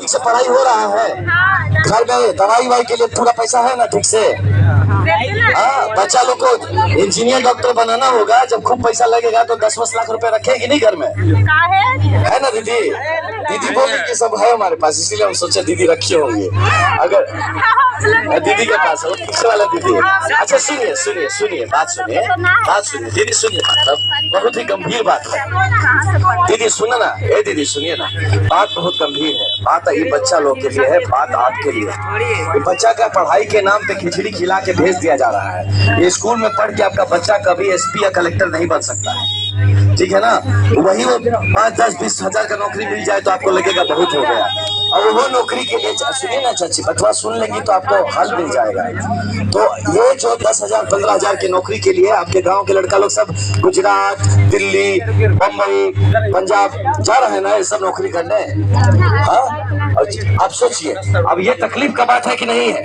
ठीक से पढ़ाई हो रहा है? घर में दवाई वाई के लिए पूरा पैसा है ना ठीक से? हाँ, बच्चा लोग को इंजीनियर डॉक्टर बनाना होगा, जब खूब पैसा लगेगा तो 10-10 लाख रुपए रखेगी नहीं घर में, है ना दीदी? दीदी बोली कि सब है हमारे पास, इसीलिए हम सोचे दीदी रखी होंगी। अगर दीदी के पास है, पीछे वाला दीदी है। अच्छा सुनिए सुनिए सुनिए, बात सुनिए दीदी, सुनिए बात, बहुत ही गंभीर बात है दीदी, सुनो ना, ए दीदी सुनिए ना, बात बहुत गंभीर है। बात ये बच्चा लोग के लिए है, बात आपके लिए। ये बच्चा का पढ़ाई के नाम पे खिचड़ी खिला के भेज दिया जा रहा है। ये स्कूल में पढ़ के आपका बच्चा कभी एसपी या कलेक्टर नहीं बन सकता है, ठीक है ना? वही वो 5-10-20 हजार का नौकरी मिल जाए तो आपको लगेगा बहुत हो गया, और वो नौकरी के लिए सुनिए ना चाची, बतवा सुन लेंगी तो आपको हल मिल जाएगा। तो ये जो 10,000-15,000 की नौकरी के लिए आपके गांव के लड़का लोग सब गुजरात, दिल्ली, बम्बई, पंजाब जा रहे हैं ना, ये सब नौकरी करने। हाँ, आप सोचिए, अब ये तकलीफ का बात है कि नहीं है?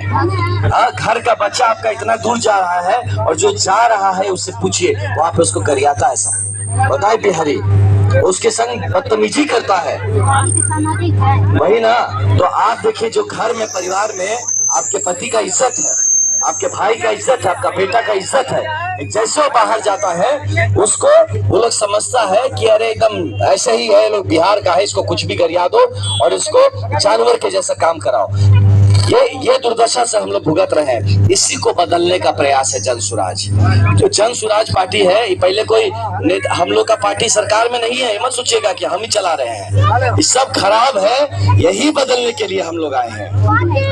हाँ, घर का बच्चा आपका इतना दूर जा रहा है, और जो जा रहा है उससे पूछिए, वहां पे उसको गरियाता है सब, बताए बिहारी, उसके संग बदतमीजी करता है, वही ना। तो आप देखिए, जो घर में परिवार में आपके पति का इज्जत है, आपके भाई का इज्जत है, आपका बेटा का इज्जत है, जैसे वो बाहर जाता है उसको वो लोग समझता है कि अरे एकदम ऐसे ही है, लोग बिहार का है, इसको कुछ भी गरिया दो और इसको जानवर के जैसा काम कराओ। ये दुर्दशा से हम लोग भुगत रहे हैं। इसी को बदलने का प्रयास है जन सुराज। जो जन सुराज पार्टी है, ये पहले कोई हम लोग का पार्टी सरकार में नहीं है, ये मत सोचिएगा कि हम ही चला रहे हैं, ये सब खराब है, यही बदलने के लिए हम लोग आए हैं।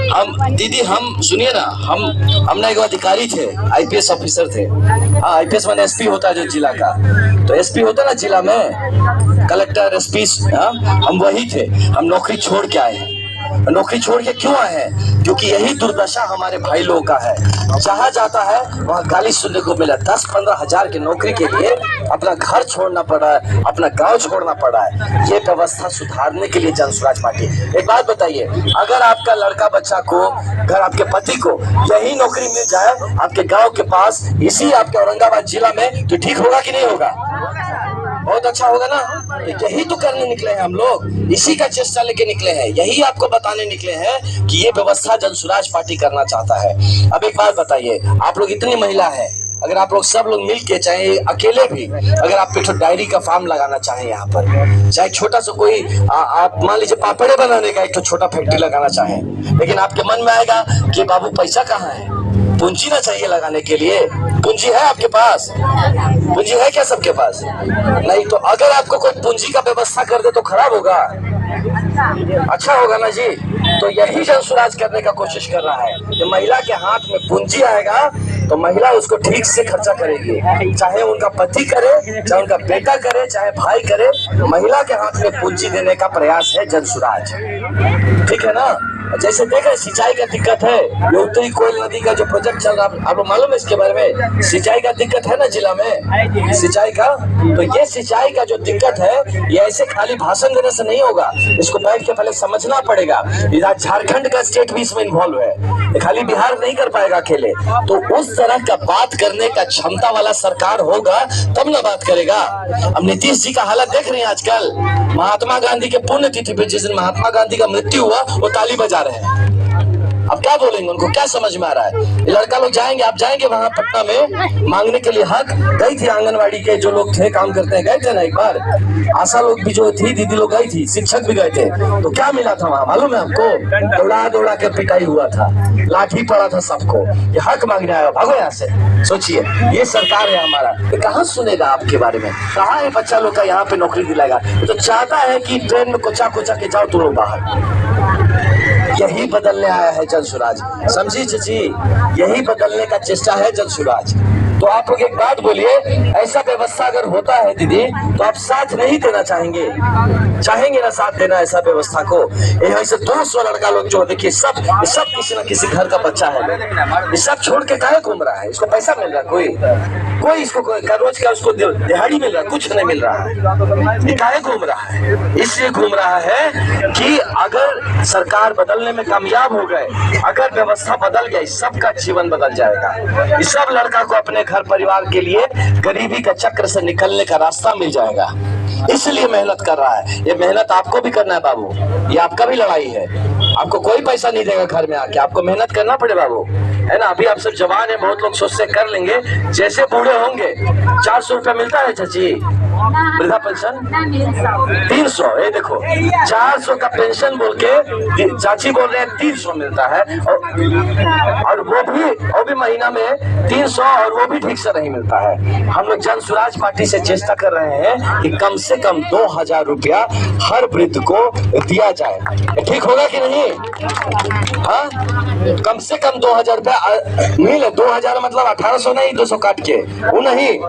हम दीदी, हम सुनिए ना, हम ना एक अधिकारी थे, आईपीएस ऑफिसर थे। हाँ, आईपीएस माने एसपी होता है जो जिला का, तो एसपी होता है ना जिला में, कलेक्टर एसपी, हम वही थे। हम नौकरी छोड़ के आए हैं। नौकरी छोड़ के क्यों आए हैं? क्योंकि यही दुर्दशा हमारे भाई लोगों का है। जहाँ जाता है वहाँ गाली सुनने को मिला। 10-15 हजार की नौकरी के लिए अपना घर छोड़ना पड़ा है, अपना गांव छोड़ना पड़ा है। ये व्यवस्था सुधारने के लिए जन सुराज पार्टी। एक बात बताइए, अगर आपका लड़का बच्चा को, अगर आपके पति को यही नौकरी मिल जाए आपके गाँव के पास, इसी आपके औरंगाबाद जिला में, तो ठीक होगा कि नहीं होगा? बहुत अच्छा होगा ना। तो यही तो करने निकले हैं हम लोग, इसी का चेष्टा लेके निकले हैं, यही आपको बताने निकले हैं कि ये व्यवस्था जन सुराज पार्टी करना चाहता है। अब एक बात बताइए, आप लोग इतनी महिला है, अगर आप लोग सब लोग मिल के, चाहे अकेले भी, अगर आप एक डायरी का फार्म लगाना चाहें यहाँ पर, चाहे छोटा सा कोई आप मान लीजिए पापड़े बनाने का एक छोटा फैक्ट्री लगाना चाहें, लेकिन आपके मन में आएगा कि बाबू पैसा कहाँ है, पूंजी ना चाहिए लगाने के लिए। पूंजी है आपके पास? पूंजी है क्या सबके पास? नहीं। तो अगर आपको कोई पूंजी का व्यवस्था कर दे तो खराब होगा? अच्छा होगा ना जी। तो यही जन सुराज करने का कोशिश कर रहा है कि महिला के हाथ में पूंजी आएगा तो महिला उसको ठीक से खर्चा करेगी, चाहे उनका पति करे, चाहे उनका बेटा करे, चाहे भाई करे, महिला के हाथ में पूंजी देने का प्रयास है जन सुराज, ठीक है ना। जैसे देख रहे, सिंचाई का दिक्कत है, ये उत्तरी कोयल नदी का जो प्रोजेक्ट चल रहा है, आपको मालूम है इसके बारे में? सिंचाई का दिक्कत है ना जिला में, सिंचाई का। तो ये सिंचाई का जो दिक्कत है, ये ऐसे खाली भाषण देने से नहीं होगा, इसको बैठ के पहले समझना पड़ेगा। इधर झारखंड का स्टेट भी इसमें इन्वॉल्व है, खाली बिहार नहीं कर पाएगा अकेले। तो उस तरह का बात करने का क्षमता वाला सरकार होगा तब ना बात करेगा। अब नीतीश जी का हालत देख रहे हैं आजकल। महात्मा गांधी के पुण्यतिथि पे, जिस दिन महात्मा गांधी का मृत्यु हुआ, वो ताली बजा रहे हैं। अब क्या बोलेंगे, उनको क्या समझ में आ रहा है? लड़का लोग जाएंगे, आप जाएंगे वहां पटना में मांगने के लिए हक। गई थी आंगनवाड़ी के जो लोग थे, काम करते हैं, गए थे ना एक बार, आशा लोग भी जो थी, दीदी लोग गई थी, शिक्षक भी गए थे, तो क्या मिला था वहां मालूम है आपको? दौड़ा दौड़ा के पिटाई हुआ था, लाठी पड़ा था सबको। ये हक मांगने आया, भागो यहाँ से। सोचिए, ये सरकार है हमारा, तो कहाँ सुनेगा आपके बारे में? कहाँ है बच्चा लोग का यहाँ पे नौकरी दिलाएगा? तो चाहता है कि ट्रेन में कोचा कोचा के जाओ तुम लोग बाहर। यही बदलने आया है जन सुराज, समझी चाची? यही बदलने का चेष्टा है जन सुराज। तो आप लोग एक बात बोलिए, ऐसा व्यवस्था अगर होता है दीदी, तो आप साथ नहीं देना चाहेंगे? चाहेंगे ना साथ देना ऐसा व्यवस्था को? ऐसे 200 लड़का लोग जो देखिए, सब किसी न किसी घर का बच्चा है, ये सब छोड़ के काहे घूम रहा है? इसको पैसा मिल रहा है? कोई इसको रोज का उसको दिहाड़ी मिल रहा है? कुछ नहीं मिल रहा है। ये काहे घूम रहा है? इसलिए घूम रहा है कि अगर सरकार बदलने में कामयाब हो गए, अगर व्यवस्था बदल गई, सबका जीवन बदल जाएगा। इस सब लड़का को अपने घर परिवार के लिए गरीबी का चक्र से निकलने का रास्ता मिल जाएगा। इसलिए मेहनत कर रहा है। ये मेहनत आपको भी करना है बाबू, ये आपका भी लड़ाई है। आपको कोई पैसा नहीं देगा घर में आके, आपको मेहनत करना पड़े बाबू, है ना। अभी आप सब जवान है, बहुत लोग सोचते कर लेंगे, जैसे बूढ़े होंगे 400 रुपया मिलता है चाची वृद्धा पेंशन, 300। ये देखो 400 का पेंशन बोल के चाची बोल रहे हैं 300 मिलता है, और वो भी महीना में 300, और वो भी ठीक से नहीं मिलता है। हम लोग जन स्वराज पार्टी से चेष्टा कर रहे हैं कि कम से कम 2000 रुपया हर वृद्ध को दिया जाए। ठीक होगा कि नहीं? हाँ, कम से कम 2000 रुपया मिले। 2000 मतलब 1800 नहीं, 200 काट के, वो नहीं,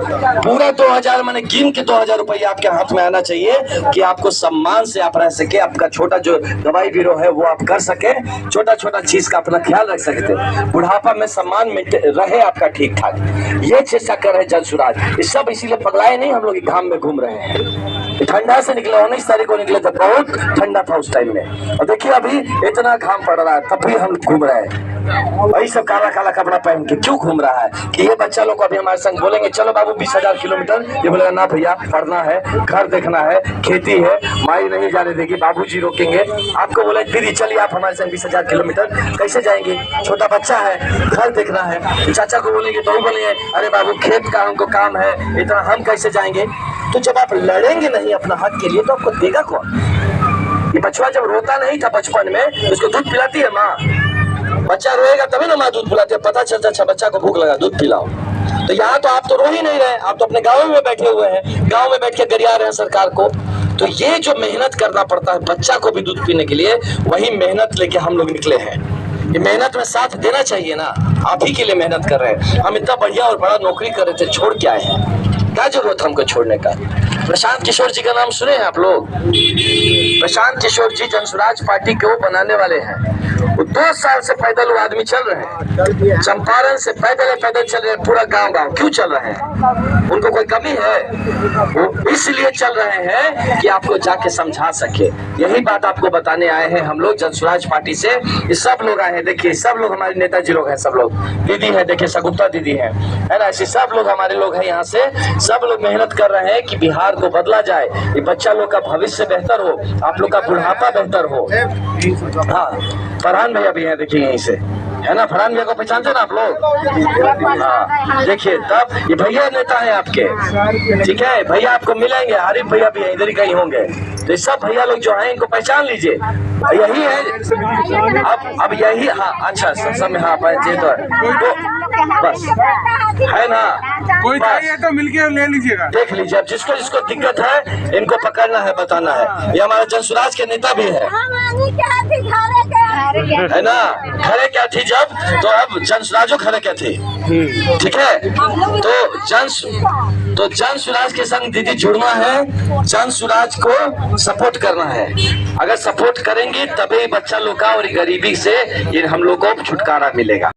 पूरा 2000 मैंने गिन के 2000 रुपया आपके हाथ में आना चाहिए कि आपको सम्मान से आप रह सके। आपका छोटा जो दवाई बीरो है वो आप कर सके, छोटा छोटा चीज का अपना ख्याल रख सकते, बुढ़ापा में सम्मान रहे आपका ठीक ठाक। ये चेष्टा कर रहे जन स्वराज। ये सब इसीलिए पगलाए नहीं, हम लोग घाम में घूम रहे हैं। ठंडा से निकले, 19 तारीख को निकले थे, बहुत ठंडा था उस टाइम में, और देखिए अभी इतना घाम पड़ रहा है, तब भी हम घूम रहे हैं। वही सब काला काला कपड़ा पहन के क्यों घूम रहा है? कि ये बच्चा लोग को अभी हमारे संग बोलेंगे चलो बाबू 20,000 किलोमीटर, ये बोलेगा ना भैया, पढ़ना है, घर देखना है, खेती है, माई नहीं जाने देगी, बाबूजी रोकेंगे। आपको बोले दीदी चलिए आप हमारे संग 20,000 किलोमीटर, कैसे जाएंगे? छोटा बच्चा है, घर देखना है। चाचा को बोलेंगे तो बोलेंगे अरे बाबू खेत का हमको काम है, इतना हम कैसे जाएंगे? तो जब आप लड़ेंगे नहीं अपना हक के लिए तो आपको देगा कौन? ये बचवा जब रोता नहीं था बचपन में, उसको दूध पिलाती है माँ। बच्चा रोएगा तभी ना माँ दूध पिलाती है, पता चलता अच्छा बच्चा को भूख लगा, दूध पिलाओ। तो यहाँ तो आप तो रो ही नहीं रहे, आप तो अपने गाँव में बैठे हुए हैं, गाँव में बैठ के गरिया रहे हैं सरकार को। तो ये जो मेहनत करना पड़ता है बच्चा को भी दूध पीने के लिए, वही मेहनत लेके हम लोग निकले हैं। ये मेहनत में साथ देना चाहिए ना, आप ही के लिए मेहनत कर रहे हैं। हम इतना बढ़िया और बड़ा नौकरी कर रहे थे, छोड़ के आए हैं, क्या जरूरत हमको छोड़ने का? प्रशांत किशोर जी का नाम सुने हैं आप लोग? प्रशांत किशोर जी जन स्वराज पार्टी के वो बनाने वाले हैं। वो 2 साल से पैदल वो आदमी चल रहे हैं, चंपारण से पैदल चल रहे हैं, पूरा गांव क्यों चल रहे हैं? उनको कोई कमी है? वो इसलिए चल रहे हैं कि आपको जाके समझा सके। यही बात आपको बताने आए हैं हम लोग जन स्वराज पार्टी से। ये सब लोग आए हैं, देखिए सब लोग हमारे नेताजी लोग हैं, सब लोग दीदी है, देखिए सगुप्ता दीदी है ना, ऐसे सब लोग हमारे लोग हैं। यहाँ से सब लोग मेहनत कर रहे हैं कि बिहार को बदला जाए, ये बच्चा लोग का भविष्य बेहतर हो, आप लोग का बुढ़ापा बेहतर हो। हाँ, फरहान भैया भी हैं, देखिए यहीं से, है ना। फरहान भैया को पहचानते ना आप लोग? हाँ, देखिए तब ये भैया नेता है आपके, ठीक है, भैया आपको मिलेंगे, आरिफ भैया भी इधर ही कहीं होंगे। तो ये सब भैया लोग जो हैं इनको पहचान लीजिए, यही है। अब यही, हाँ अच्छा सब में, हाँ तो बस है ना, कोई चाहिए तो मिलके ले लीजिएगा, देख लीजिए। अब जिसको जिसको दिक्कत है इनको पकड़ना है, बताना है। ये हमारा जन स्वराज के नेता भी है ना। खड़े क्या थी जब, तो अब जन स्वराजो खड़े क्या थी, ठीक है। तो जन स्वराज के संग दीदी जुड़ना है, जन स्वराज को सपोर्ट करना है। अगर सपोर्ट करेंगे तभी बच्चा लोग का और गरीबी से ये हम लोग को छुटकारा मिलेगा।